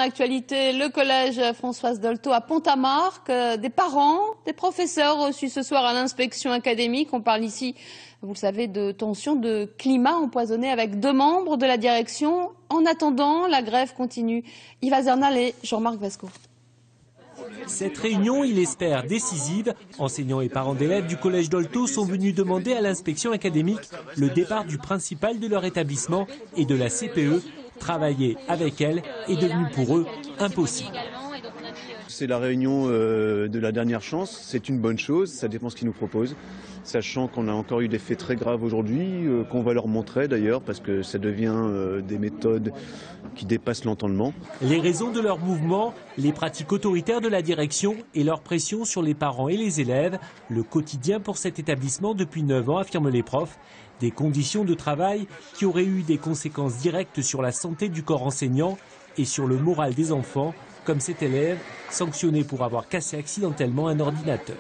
Actualité, le collège Françoise Dolto à Pont-à-Marc. Des parents, des professeurs reçus ce soir à l'inspection académique. On parle ici, vous le savez, de tensions de climat empoisonné avec 2 membres de la direction. En attendant, la grève continue. Yves Zernal et Jean-Marc Vasco. Cette réunion, il espère décisive. Enseignants et parents d'élèves du collège Dolto sont venus demander à l'inspection académique le départ du principal de leur établissement et de la CPE. Travailler avec elle est devenu pour eux impossible. C'est la réunion de la dernière chance, c'est une bonne chose, ça dépend ce qu'ils nous proposent, sachant qu'on a encore eu des faits très graves aujourd'hui, qu'on va leur montrer d'ailleurs, parce que ça devient des méthodes qui dépassent l'entendement. Les raisons de leur mouvement, les pratiques autoritaires de la direction et leur pression sur les parents et les élèves, le quotidien pour cet établissement depuis 9 ans, affirment les profs. Des conditions de travail qui auraient eu des conséquences directes sur la santé du corps enseignant et sur le moral des enfants, comme cet élève sanctionné pour avoir cassé accidentellement un ordinateur.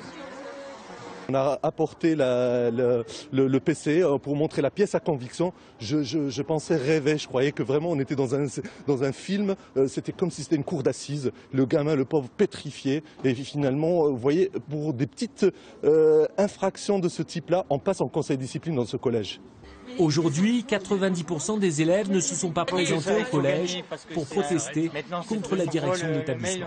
On a apporté le PC pour montrer la pièce à conviction. Je pensais rêver, je croyais que vraiment on était dans un film. C'était comme si c'était une cour d'assises. Le gamin, le pauvre, pétrifié. Et finalement, vous voyez, pour des petites infractions de ce type-là, on passe en conseil de discipline dans ce collège. Aujourd'hui, 90% des élèves ne se sont pas présentés au collège pour protester contre la direction de l'établissement.